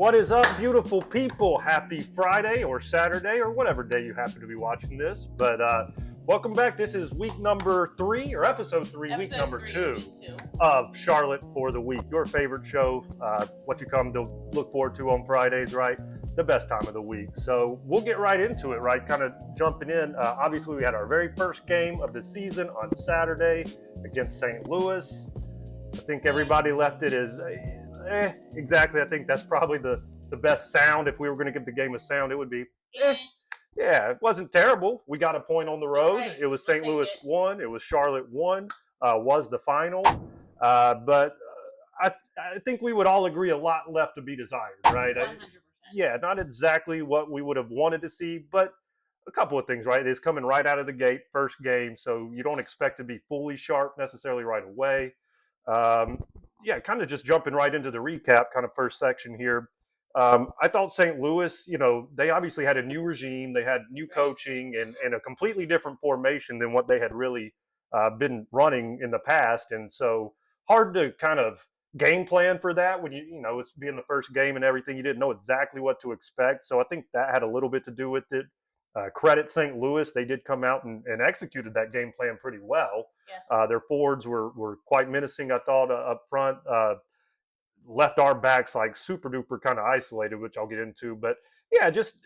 What is up, beautiful people? Happy Friday or Saturday or whatever day you happen to be watching this. But welcome back. This is week number 3 or episode 3, week number 2 of Charlotte for the Week. Your favorite show, what you come to look forward to on Fridays, right? The best time of the week. So we'll get right into it, right? Kind of jumping in. Obviously, we had our very first game of the season on Saturday against St. Louis. I think everybody left it as exactly. I think that's probably the best sound. If we were going to give the game a sound, it would be yeah, it wasn't terrible. We got a point on the road. Right. It was St. Louis 1. It was Charlotte 1. Was the final. But I think we would all agree a lot left to be desired, right? 100%. Yeah, not exactly what we would have wanted to see, but a couple of things, right? It's coming right out of the gate, first game, so you don't expect to be fully sharp necessarily right away. Yeah, kind of just jumping right into the recap, kind of first section here. I thought St. Louis, they obviously had a new regime, they had new coaching, and a completely different formation than what they had really been running in the past, and so hard to kind of game plan for that when it's being the first game and everything. You didn't know exactly what to expect, so I think that had a little bit to do with it. Credit St. Louis, they did come out and executed that game plan pretty well. Yes. Their forwards were quite menacing, I thought, up front. Left our backs like super duper kind of isolated, which I'll get into. But yeah, just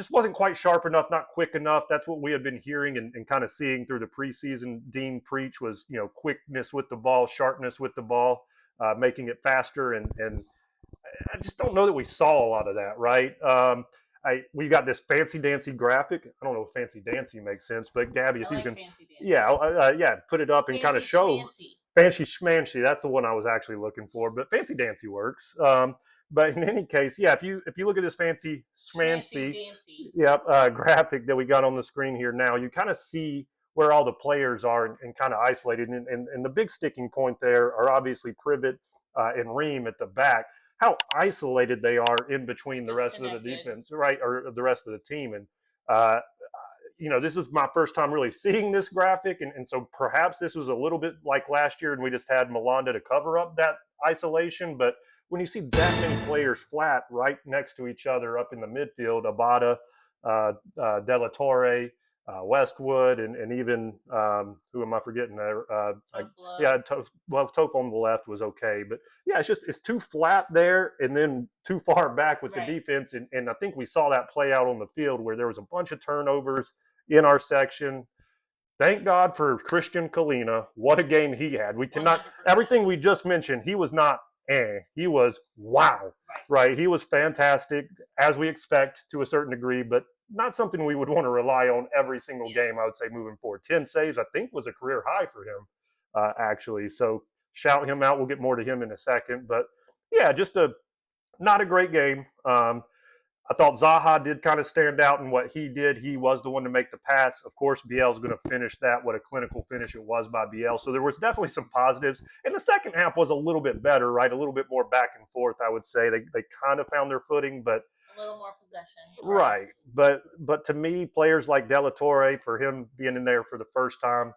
wasn't quite sharp enough, not quick enough. That's what we had been hearing and kind of seeing through the preseason. Dean preach was quickness with the ball, sharpness with the ball, making it faster, and I just don't know that we saw a lot of that, right? We got this fancy dancy graphic. I don't know if fancy dancy makes sense, but Gabby, if you can, yeah, put it up and kind of show fancy schmancy. That's the one I was actually looking for, but fancy dancy works. But in any case, yeah, if you look at this fancy schmancy, graphic that we got on the screen here now, you kind of see where all the players are and kind of isolated. And the big sticking point there are obviously Privet and Ream at the back. How isolated they are in between the rest of the defense, right, or the rest of the team. And this is my first time really seeing this graphic, and so perhaps this was a little bit like last year, and we just had Melanda to cover up that isolation. But when you see that many players flat right next to each other up in the midfield, Abada, Della Torre, Westwood, and even who am I forgetting there? Toph on the left was okay, but yeah, it's too flat there and then too far back with the defense, and I think we saw that play out on the field where there was a bunch of turnovers in our section. Thank God for Christian Kalina. What a game he had. We cannot 100%. Everything we just mentioned, he was not he was wow, right? He was fantastic, as we expect to a certain degree, but not something we would want to rely on every single game, I would say, moving forward. 10 saves, I think, was a career high for him, actually. So shout him out. We'll get more to him in a second. But, yeah, just not a great game. I thought Zaha did kind of stand out in what he did. He was the one to make the pass. Of course, Biel's going to finish that. What a clinical finish it was by Biel. So there was definitely some positives. And the second half was a little bit better, right? A little bit more back and forth, I would say. They kind of found their footing, but a little more possession. Right. But to me, players like Della Torre, for him being in there for the first time,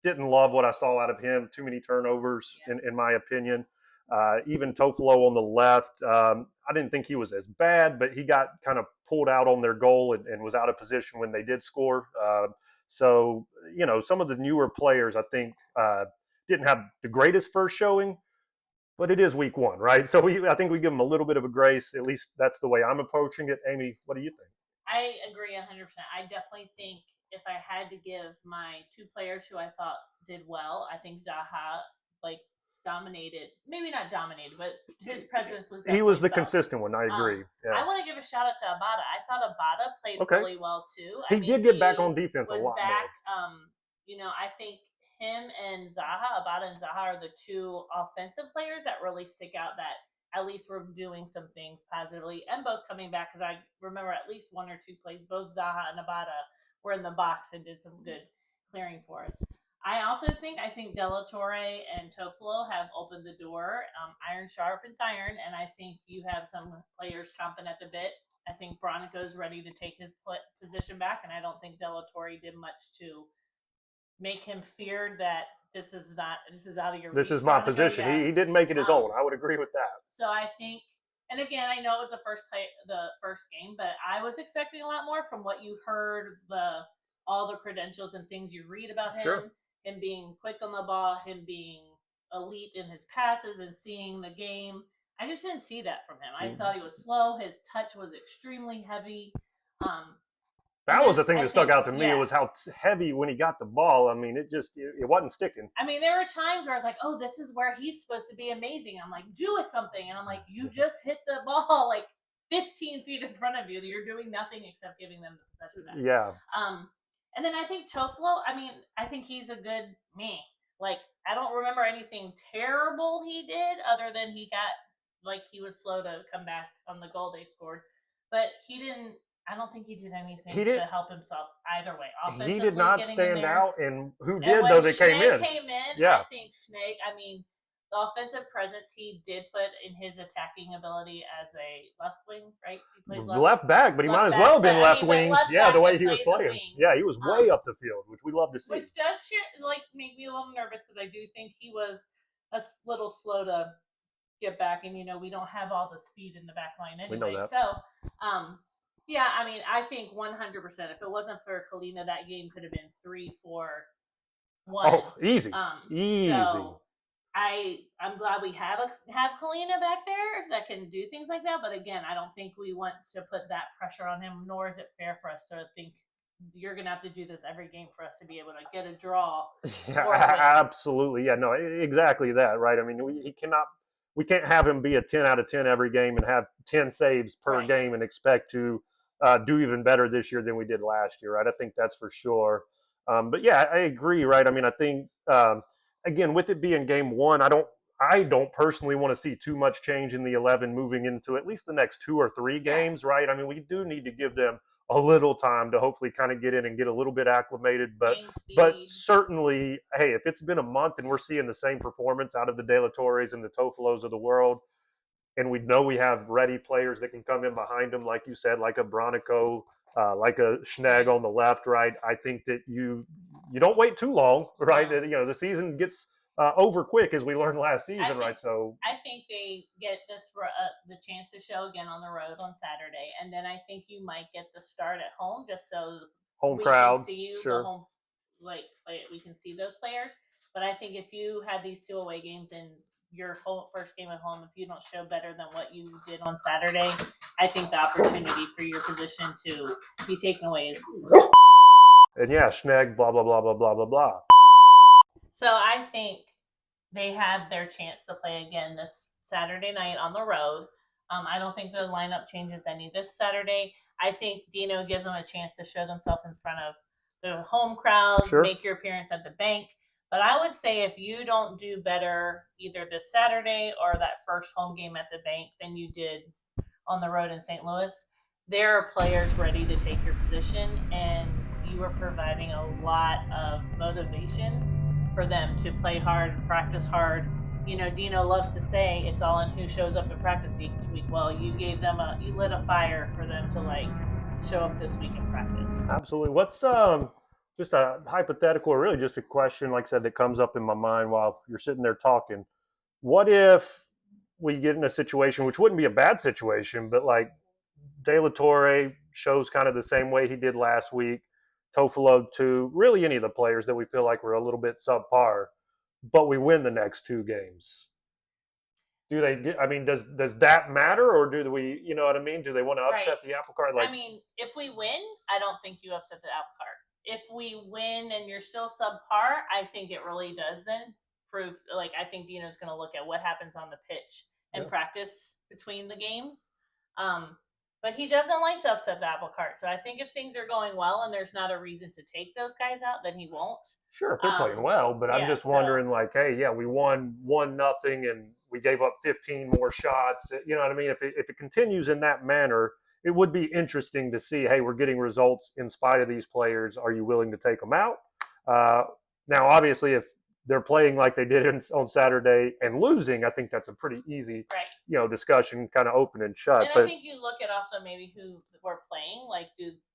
didn't love what I saw out of him. Too many turnovers, in my opinion. Even Tofolo on the left, I didn't think he was as bad, but he got kind of pulled out on their goal and was out of position when they did score. So, some of the newer players, I think, didn't have the greatest first showing, but it is week 1, right? So I think we give them a little bit of a grace. At least that's the way I'm approaching it. Amy, what do you think? I agree 100%. I definitely think if I had to give my 2 players who I thought did well, I think Zaha, dominated, maybe not dominated, but his presence was definitely he was the felt. Consistent one. I agree. I want to give a shout out to Abada. I thought Abada played really well too. He did get back on defense a lot. I think him and Zaha, Abada and Zaha, are the 2 offensive players that really stick out. That at least were doing some things positively, and both coming back, because I remember at least 1 or 2 plays. Both Zaha and Abada were in the box and did some good clearing for us. I think Della Torre and Tofolo have opened the door. Iron sharpens iron, and I think you have some players chomping at the bit. I think Bronico's ready to take his position back, and I don't think Della Torre did much to make him feared that this is out of your reach. This is my position. He didn't make it his own. I would agree with that. So I think And again, I know it was the first game, but I was expecting a lot more from what you heard, all the credentials and things you read about Sure. him being quick on the ball, him being elite in his passes, and seeing the game. I just didn't see that from him. I thought he was slow. His touch was extremely heavy. Um, and That was then the thing I that stuck think, out to me. It yeah, was how heavy when he got the ball. I mean, it wasn't sticking. I mean, there were times where I was like, "Oh, this is where he's supposed to be amazing." I'm like, "Do it something," and I'm like, "You just hit the ball like 15 feet in front of you. You're doing nothing except giving them the possession back." Yeah, Um, and then I think Toflo. I mean, I think he's a good me. Like, I don't remember anything terrible he did other than he was slow to come back on the goal they scored, but he didn't. I don't think he did he anything to did. help himself either way. He did Offensively, not getting in stand there, out, and who and did when though? They came Schneider in. came in, I Yeah, think I mean, the offensive presence he did put in his attacking ability as a left wing, right? He plays left back, but he might left as well back, have but been I left mean, but wing. left Yeah, the back way that he was plays a playing. wing, Yeah, he was way up the field, which we love to see. which does make me a little nervous because I do think he was a little slow to get back, and we don't have all the speed in the back line We know anyway. that. So, um, yeah, I mean, I think 100%. If it wasn't for Kalina, that game could have been 3-4-1. Oh, easy, easy. So I'm glad we have Kalina back there that can do things like that. But again, I don't think we want to put that pressure on him, nor is it fair for us to think you're gonna have to do this every game for us to be able to get a draw Yeah, or a win. absolutely. Yeah, no, exactly that, right? I mean, we can't have him be a 10 out of 10 every game and have 10 saves per Right. game and expect to do even better this year than we did last year, right? I think that's for sure. But yeah, I agree, right? I mean, I think again with it being game one, I don't personally want to see too much change in the 11 moving into at least the next 2 or 3 Yeah. games, right? I mean, we do need to give them a little time to hopefully kind of get in and get a little bit acclimated, Game but speed. certainly, hey, if it's been a month and we're seeing the same performance out of the De La Torres and the Tofilos of the world, and we know we have ready players that can come in behind them, like you said, like a Bronico, like a Schnegg Right. on the left, right? I think that you don't wait too long, right? No. The season gets over quick, as we learned last I season, think right? So I think they get the chance to show again on the road on Saturday, and then I think you might get the start at home just so home we can crowd, see the sure. home we can see those players. But I think if you had these 2 away games in your first game at home, if you don't show better than what you did on Saturday, I think the opportunity for your position to be taken away is. And yeah, Schnegg, blah blah blah blah blah blah blah. So I think they have their chance to play again this Saturday night on the road. I don't think the lineup changes any this Saturday. I think Dino gives them a chance to show themselves in front of the home crowd, Sure. make your appearance at the bank. But I would say if you don't do better either this Saturday or that first home game at the bank than you did on the road in St. Louis, there are players ready to take your position, and you are providing a lot of motivation for them to play hard and practice hard. Dino loves to say it's all in who shows up in practice each week. Well, you lit a fire for them to show up this week in practice. Absolutely. What's just a hypothetical, or really just a question, like I said, that comes up in my mind while you're sitting there talking. What if we get in a situation, which wouldn't be a bad situation, but like De La Torre shows kind of the same way he did last week, Tofolo too, really any of the players that we feel like we're a little bit subpar, but we win the next 2 games. Do they get, I mean, does that matter, or do we, you know what I mean? Do they want to Right. upset the apple cart? I Like, mean, if we win, I don't think you upset the apple cart. If we win and you're still subpar, I think it really does then prove. I think Dino's going to look at what happens on the pitch and yeah. practice between the games. But he doesn't like to upset the apple cart. So I think if things are going well and there's not a reason to take those guys out, then he won't. Sure, if they're playing well, but I'm Yeah. just wondering, like, hey, yeah, we won 1-0, and we gave up 15 more shots. You know what I mean? If it continues in that manner, it would be interesting to see. Hey, we're getting results in spite of these players. Are you willing to take them out? Uh, Now, obviously, if they're playing like they did on Saturday and losing, I think that's a pretty easy, right, discussion, kind of open and shut. And I But think you look at also maybe who we're playing.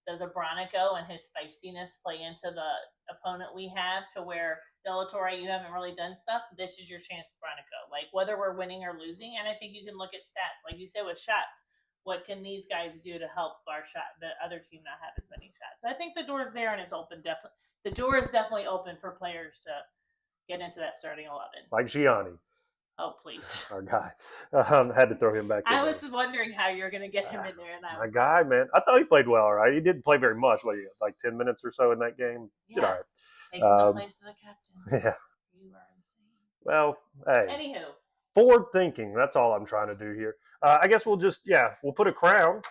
Does a Bronico and his feistiness play into the opponent we have to where Bellator, you haven't really done stuff. This is your chance to run a go. Like whether we're winning or losing, and I think you can look at stats, like you said with shots. What can these guys do to help our shot, the other team not have as many shots? So I think the door's there and it's open. Definitely, the door is definitely open for players to get into that starting 11. Like Gianni. Oh, please. Our guy. Had to throw him back in I there. was wondering how you're going to get him in there. And I My was guy, man. I thought he played well, all right. He didn't play very much, like 10 minutes or so in that game. Yeah. Did all right. Taking the place of the captain. Yeah. You are insane. Well, hey. Anywho. Forward thinking. That's all I'm trying to do here. I guess we'll put a crown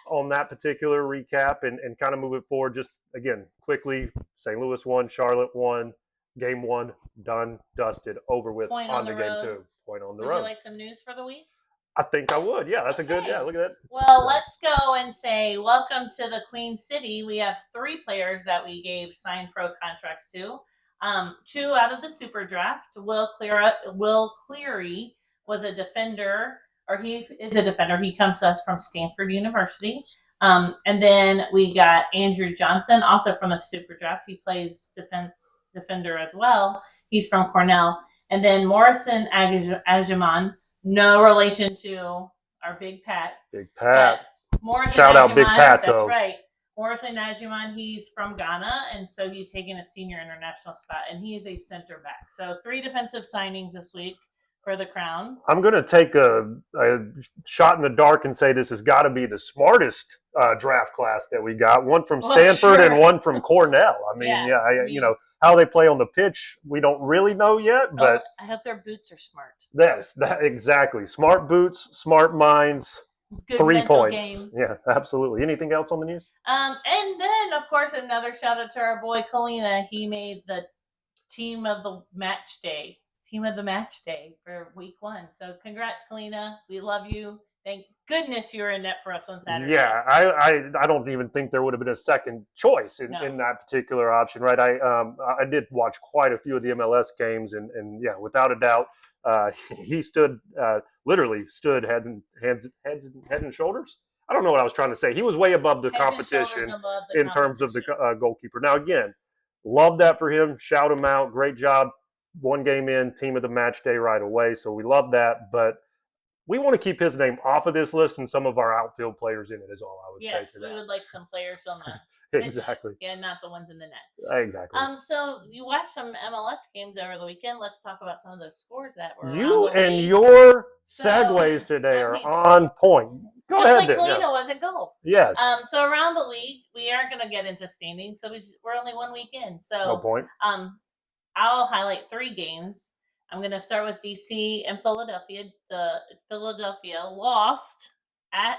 on that particular recap and kind of move it forward. Just, again, quickly, St. Louis won, Charlotte won. Game 1, done, dusted, over with. Point on the to road. Game 2. Point on the road. road. Would you like some news for the week? I think I would. Yeah, that's a good. Yeah, look at that. Well, let's go and say welcome to the Queen City. We have 3 players that we gave signed pro contracts to. 2 out of the super draft. Will Cleary was a defender, or he is a defender. He comes to us from Stanford University. And then we got Andrew Johnson, also from the super draft. He plays defender as well. He's from Cornell. And then Morrison Ajiman, no relation to our Big Pat. Big Pat. Morrison Shout out Big Pat, that's though. right. Morrison Najiman, he's from Ghana, and so he's taking a senior international spot, and he is a center back. So 3 defensive signings this week for the Crown. I'm going to take a shot in the dark and say this has got to be the smartest draft class that we got. One from Stanford and one from Cornell. I mean, you know, how they play on the pitch, we don't really know yet, but I hope their boots are smart. Yes, exactly. Smart boots, smart minds. Good 3 points. Game. Yeah, absolutely. Anything else on the news? And then, of course, another shout out to our boy Kalina. He made the team of the match day for week 1. So congrats, Kalina. We love you. Thank goodness you were in net for us on Saturday. Yeah, I don't even think there would have been a second choice in that particular option, right? I did watch quite a few of the MLS games, and yeah, without a doubt, he literally stood heads and shoulders. I don't know what I was trying to say. He was way above the competition in terms of the goalkeeper. Now, again, love that for him. Shout him out. Great job. 1 game in, team of the match day right away. So we love that. But we want to keep his name off of this list and some of our outfield players in it is all I would say to that. Yes, we would like some players on the Exactly. And not the ones in the net. Exactly. So you watched some MLS games over the weekend. Let's talk about some of those scores that were you and your segues today are on point. Go ahead. Just like Kalina was at goal. Yes. So around the league, we aren't going to get into standings, so we're only 1 week in. So no point. I'll highlight 3 games. I'm going to start with DC and Philadelphia. Philadelphia lost at,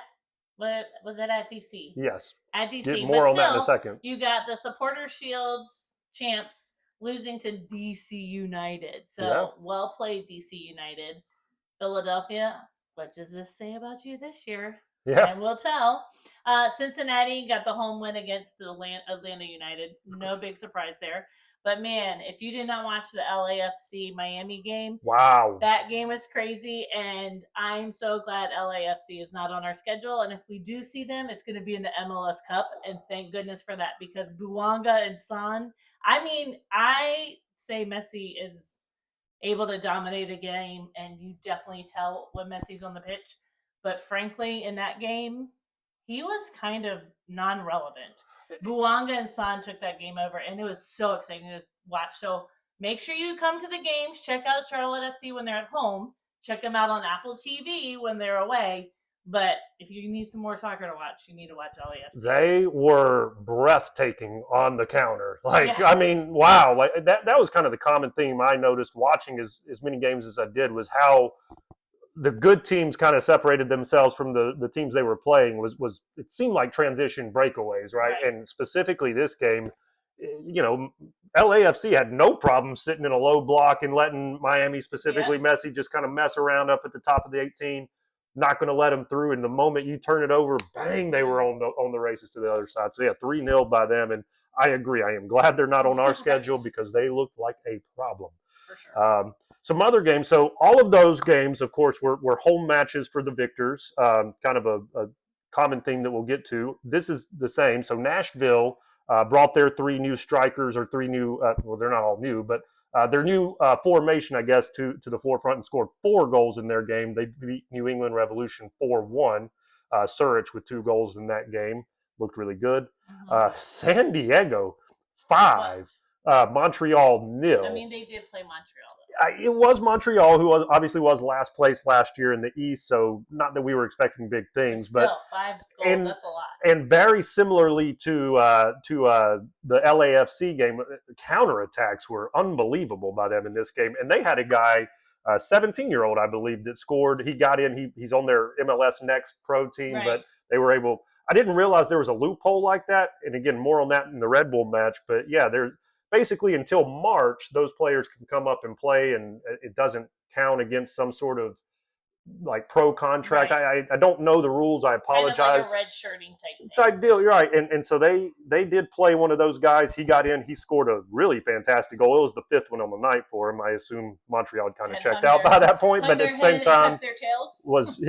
was it at DC? Yes. At DC. Get more on that in a second. You got the Supporter Shields champs losing to DC United. So well played, DC United. Philadelphia, what does this say about you this year? And we'll tell. Cincinnati got the home win against the Atlanta United. No big surprise there. But, man, if you did not watch the LAFC Miami game, wow, that game was crazy, and I'm so glad LAFC is not on our schedule. And if we do see them, it's going to be in the MLS Cup, and thank goodness for that because Buanga and Son, I mean, I say Messi is able to dominate a game, and you definitely tell when Messi's on the pitch. But, frankly, in that game, he was kind of non-relevant. Buanga and San took that game over, and it was so exciting to watch. So make sure you come to the games. Check out Charlotte FC when they're at home. Check them out on Apple TV when they're away. But if you need some more soccer to watch, you need to watch LAFC. They were breathtaking on the counter. I mean, wow. Like that was kind of the common theme I noticed watching as many games as I did was how the good teams kind of separated themselves from the teams they were playing was it seemed like transition breakaways, right? And specifically this game, you know, LAFC had no problem sitting in a low block and letting Miami, specifically Messi, just kind of mess around up at the top of the 18, not going to let them through. And the moment you turn it over, bang, they were on the races to the other side. So, 3-0 by them. And I agree. I am glad they're not on our schedule because they looked like a problem. For sure. Some other games. So all of those games, of course, were home matches for the victors. Kind of a common theme that we'll get to. This is the same. So Nashville brought their three new strikers or three new, well, they're not all new, but their new formation, I guess, to the forefront and scored 4 goals in their game. They beat New England Revolution 4-1. Surich with 2 goals in that game. Looked really good. San Diego, 5. Montreal, 0. I mean, they did play Montreal. It was Montreal, who obviously was last place last year in the East, so not that we were expecting big things, but still, 5 goals, that's a lot. And very similarly to the LAFC game, counterattacks were unbelievable by them in this game, and they had a guy, 17-year-old, I believe, that scored. He got in. He's on their MLS Next Pro team, right. But they were able. I didn't realize there was a loophole like that, and again, more on that in the Red Bull match. But yeah, there's basically until March, those players can come up and play, and it doesn't count against some sort of like pro contract. Right. I don't know the rules. I apologize. Kind of like a red shirting type thing. It's ideal. You're right. And so they did play one of those guys. He got in. He scored a really fantastic goal. It was the 5th one on the night for him. I assume Montreal kind of checked out by that point, but at the same time, was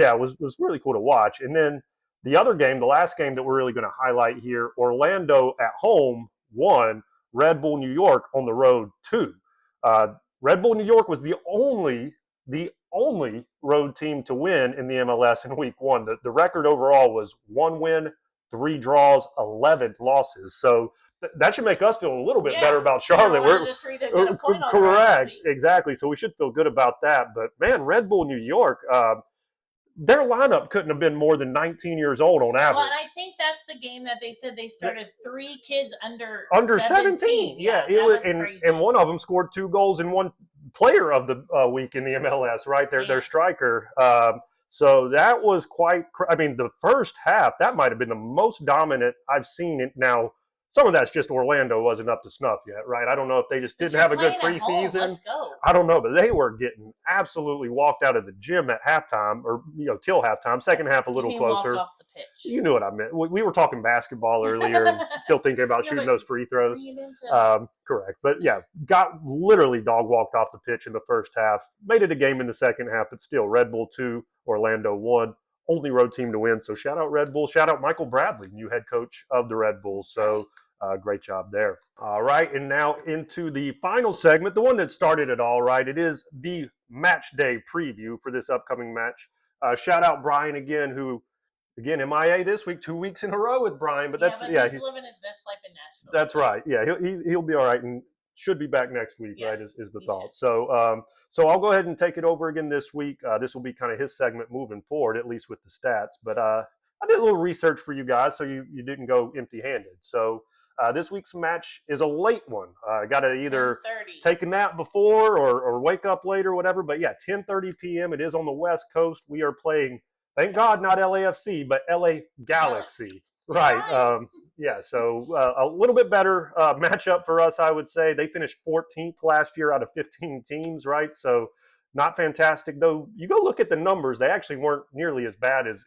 really cool to watch. And then the other game, the last game that we're really going to highlight here, Orlando at home won. Red Bull New York on the road 2. Red Bull New York was the only road team to win in the MLS in week 1. The record overall was 1 win, 3 draws, 11 losses. So that should make us feel a little bit better about Charlotte. We're correct, exactly. So we should feel good about that. But man, Red Bull New York, their lineup couldn't have been more than 19 years old on average. Well, and I think that's the game that they said they started 3 kids under 17. Yeah, it was crazy. And one of them scored 2 goals in one player of the week in the MLS, right? Their striker. So that was quite. I mean, the first half that might have been the most dominant I've seen it. Now, some of that's just Orlando wasn't up to snuff yet, right? I don't know if they just didn't have a good preseason. Let's go. I don't know, but they were getting absolutely walked out of the gym at halftime, or till halftime. Second half a little closer. Walked off the pitch. You knew what I meant. We were talking basketball earlier, and still thinking about shooting those free throws. Correct, but yeah, got literally dog walked off the pitch in the first half. Made it a game in the second half, but still, Red Bull 2, Orlando 1. Only road team to win. So shout out Red Bull. Shout out Michael Bradley, new head coach of the Red Bulls. So great job there. All right. And now into the final segment, the one that started it all, right? It is the match day preview for this upcoming match. Shout out Brian again, who, again, MIA this week, 2 weeks in a row with Brian. But he's living his best life in Nashville. That's right. Yeah, he'll be all right. And should be back next week, right, is the thought. So I'll go ahead and take it over again this week. This will be kind of his segment moving forward, at least with the stats. But I did a little research for you guys, so you didn't go empty-handed. So this week's match is a late one. Got to either take a nap before or wake up later, whatever. But yeah, 10:30 p.m. It is on the West Coast. We are playing, thank God, not LAFC, but LA Galaxy. Right. Yeah, so a little bit better matchup for us, I would say. They finished 14th last year out of 15 teams, right? So not fantastic, though. You go look at the numbers, they actually weren't nearly as bad as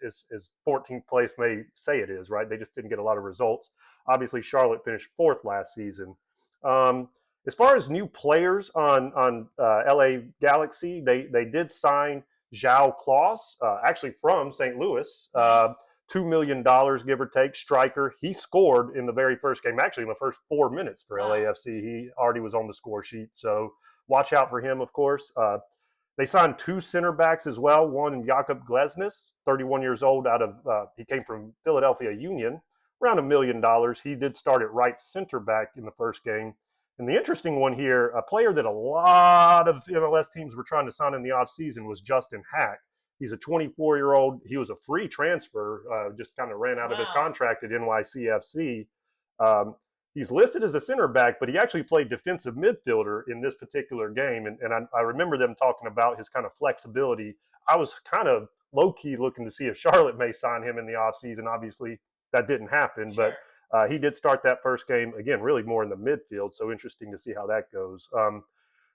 14th place may say it is, right? They just didn't get a lot of results. Obviously, Charlotte finished 4th last season. As far as new players on LA Galaxy, they did sign João Klaus, actually from St. Louis. $2 million, give or take, striker. He scored in the very first game, actually in the first 4 minutes for LAFC. He already was on the score sheet, so watch out for him, of course. They signed 2 center backs as well. One, Jakub Glesnes, 31 years old, he came from Philadelphia Union, around $1 million. He did start at right center back in the first game. And the interesting one here, a player that a lot of MLS teams were trying to sign in the offseason was Justin Hack. He's a 24-year-old. He was a free transfer, just kind of ran out of his contract at NYCFC. He's listed as a center back, but he actually played defensive midfielder in this particular game. And I remember them talking about his kind of flexibility. I was kind of low-key looking to see if Charlotte may sign him in the offseason. Obviously, that didn't happen, but he did start that first game, again, really more in the midfield. So interesting to see how that goes.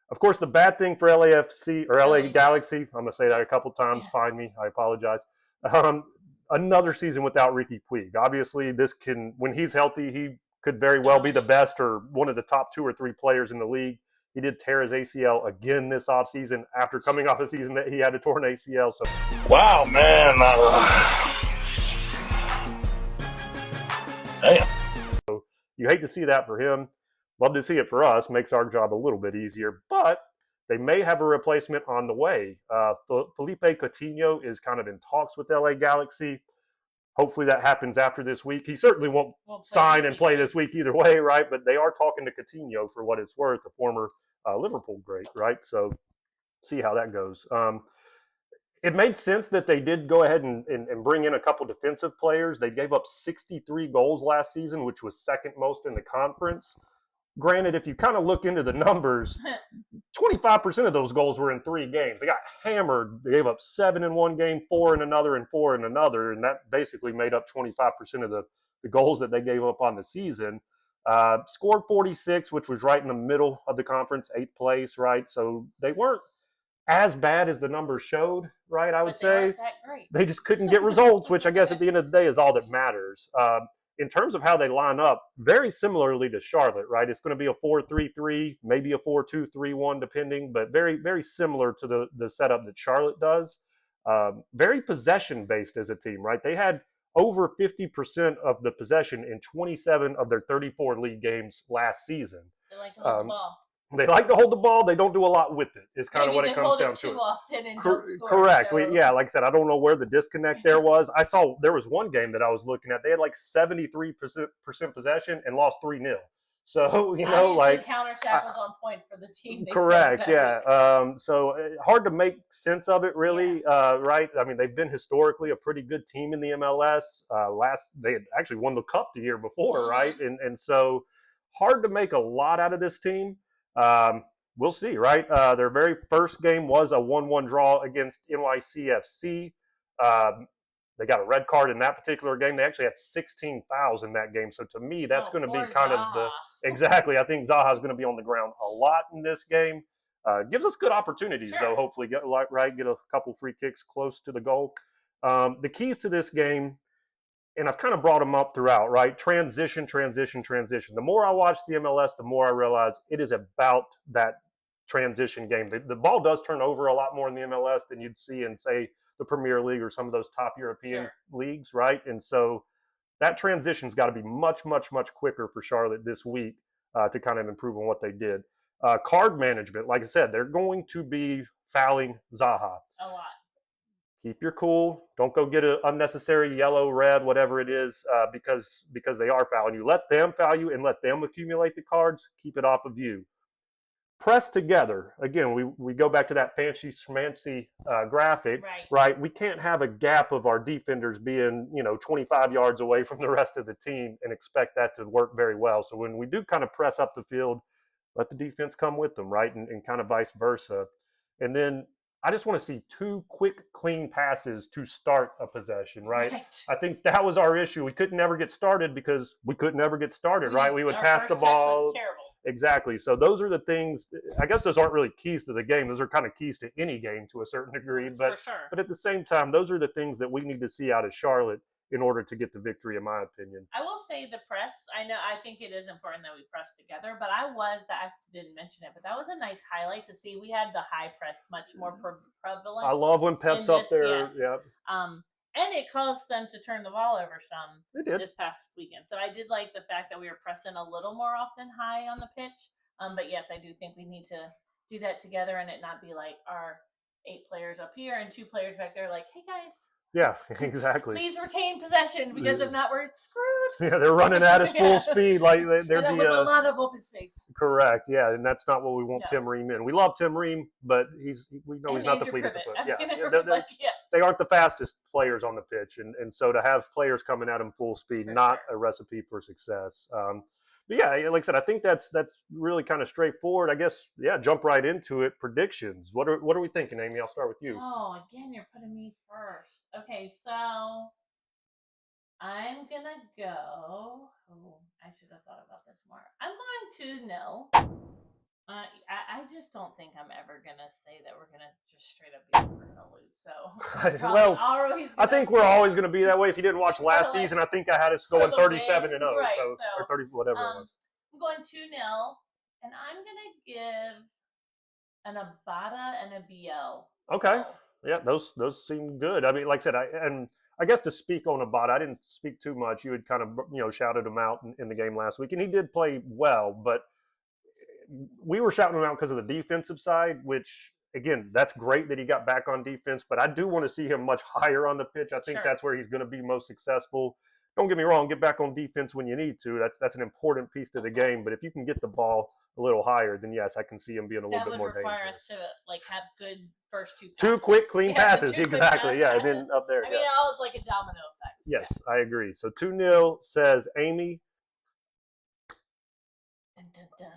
Of course, the bad thing for LAFC or LA Galaxy, I'm going to say that a couple times. Yeah. Find me. I apologize. Another season without Ricky Puig. Obviously, when he's healthy, he could very well be the best or one of the top 2 or 3 players in the league. He did tear his ACL again this offseason after coming off a season that he had a torn ACL. So, wow, man. Damn. You hate to see that for him. Love to see it for us. Makes our job a little bit easier. But they may have a replacement on the way. Felipe Coutinho is kind of in talks with LA Galaxy. Hopefully that happens after this week. He certainly won't sign and play this week either way, right? But they are talking to Coutinho for what it's worth, a former Liverpool great, right? So see how that goes. It made sense that they did go ahead and bring in a couple defensive players. They gave up 63 goals last season, which was second most in the conference. Granted, if you kind of look into the numbers, 25% of those goals were in 3 games. They got hammered. They gave up 7 in one game, 4 in another, and 4 in another. And that basically made up 25% of the goals that they gave up on the season. Scored 46, which was right in the middle of the conference, 8th place, right? So they weren't as bad as the numbers showed, right? I would say they just couldn't get results, which I guess at the end of the day is all that matters. In terms of how they line up, very similarly to Charlotte, right? It's going to be a 4-3-3, maybe a 4-2-3-1, depending, but very, very similar to the setup that Charlotte does. Very possession based as a team, right? They had over 50% of the possession in 27 of their 34 league games last season. They like to hold the ball. They like to hold the ball. They don't do a lot with it. It's kind of what it comes down to. Too often and don't score, correct. So. Yeah, like I said, I don't know where the disconnect there was. I saw there was one game that I was looking at. They had like 73% possession and lost 3-0. So obviously, counter attack was on point for the team. Correct. Yeah. So hard to make sense of it, really. Yeah. Right. I mean, they've been historically a pretty good team in the MLS. They had actually won the cup the year before, right? And so hard to make a lot out of this team. We'll see, right? Their very first game was a 1-1 draw against NYCFC. They got a red card in that particular game. They actually had 16 fouls in that game. So to me, that's going to be kind of the exactly. I think Zaha is going to be on the ground a lot in this game. Gives us good opportunities, though. Hopefully, get a couple free kicks close to the goal. The keys to this game, and I've kind of brought them up throughout, right? Transition. The more I watch the MLS, the more I realize it is about that transition game. The ball does turn over a lot more in the MLS than you'd see in, say, the Premier League or some of those top European leagues, right? And so that transition's got to be much, much, much quicker for Charlotte this week to kind of improve on what they did. Card management, like I said, they're going to be fouling Zaha a lot. Keep your cool. Don't go get an unnecessary yellow, red, whatever it is, because they are fouling you. Let them foul you and let them accumulate the cards. Keep it off of you. Press together. Again, we go back to that fancy schmancy graphic, right? We can't have a gap of our defenders being 25 yards away from the rest of the team and expect that to work very well. So when we do kind of press up the field, let the defense come with them, right? And kind of vice versa. And then I just want to see 2 quick, clean passes to start a possession, right? I think that was our issue. We couldn't ever get started because we couldn't ever get started, right? We would pass the ball. Exactly. So those are the things. I guess those aren't really keys to the game. Those are kind of keys to any game to a certain degree. But but at the same time, those are the things that we need to see out of Charlotte in order to get the victory, in my opinion. I will say the press. I think it is important that we press together. But I didn't mention it, but that was a nice highlight to see. We had the high press much more prevalent. I love when Pep's up there. Yes. Yep. And it caused them to turn the ball over some this past weekend. So I did like the fact that we were pressing a little more often high on the pitch. But yes, I do think we need to do that together and it not be like our 8 players up here and 2 players back there like, hey, guys. Yeah, exactly. Please retain possession because if not, we're screwed. Yeah, they're running at us full speed. Like there'd be a lot of open space. Correct. Yeah, and that's not what we want Tim Ream in. We love Tim Ream, but we know he's not the fleetest of foot. They aren't the fastest players on the pitch, and so to have players coming at them full speed, not a recipe for success. But yeah, like I said, I think that's really kind of straightforward. I guess, jump right into it. Predictions. What are we thinking, Amy? I'll start with you. Oh, again, you're putting me first. Okay, so I'm gonna go. Oh, I should have thought about this more. I'm going 2-0. I just don't think I'm ever gonna say that we're gonna just straight up be we're gonna lose. So well, I think we're always gonna be that way. If you didn't watch last season, I think I had us going 37-0, right, so or 30 whatever it was. I'm going 2-0, and I'm gonna give an Abada and a BL. Okay, yeah, those seem good. I mean, like I said, I guess to speak on Abada, I didn't speak too much. You had kind of shouted him out in the game last week, and he did play well, but we were shouting him out because of the defensive side, which again, that's great that he got back on defense, but I do want to see him much higher on the pitch. I think Sure. that's where he's going to be most successful. Don't get me wrong, get back on defense when you need to. That's an important piece to the game. But if you can get the ball a little higher, then yes, I can see him being a little bit more dangerous. That would require us to like have good first two passes. Two quick, clean passes. Two Exactly. Yeah, and passes. then up there. I mean, it all is like a domino effect. Yes, I agree. So 2-0 says Amy. Dun, dun, dun.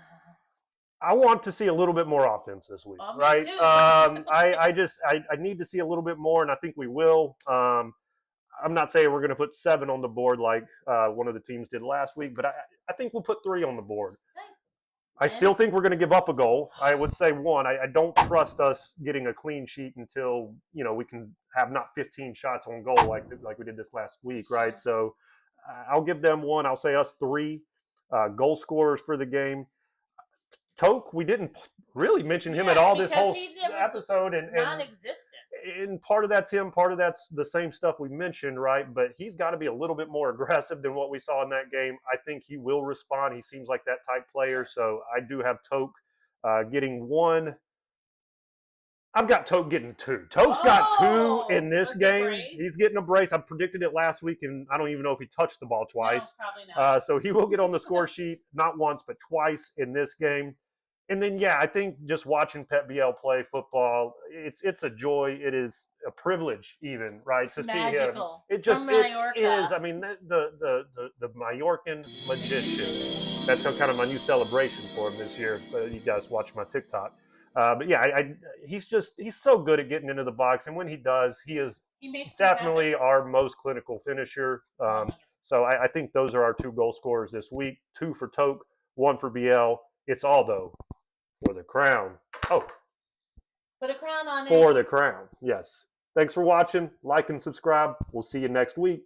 I want to see a little bit more offense this week, right? Too. I need to see a little bit more, and I think we will. I'm not saying we're going to put 7 on the board like one of the teams did last week, but I think we'll put 3 on the board. Nice. I still think we're going to give up a goal. I would say 1. I don't trust us getting a clean sheet until we can have not 15 shots on goal like we did this last week, right? So I'll give them 1. I'll say us 3 goal scorers for the game. Toke, we didn't really mention him at all this whole episode, and non-existent. And part of that's him, part of that's the same stuff we mentioned, right? But he's got to be a little bit more aggressive than what we saw in that game. I think he will respond. He seems like that type player, so I do have Toke getting 1. I've got Toke getting 2. Toke's got 2 in this game. He's getting a brace. I predicted it last week, and I don't even know if he touched the ball twice. No, probably not. So he will get on the score sheet, not once, but twice in this game. And then, I think just watching Pep Biel play football, it's a joy. It is a privilege, even, right, it's to magical. see him. It just it is. I mean, the Majorcan magician. That's kind of my new celebration for him this year. You guys watch my TikTok. But he's so good at getting into the box, and when he does, he definitely our most clinical finisher. So I think those are our 2 goal scorers this week. 2 for Toke, 1 for Biel. It's Aldo for the crown. Oh, put a crown on it. For the crown. Yes. Thanks for watching. Like and subscribe. We'll see you next week.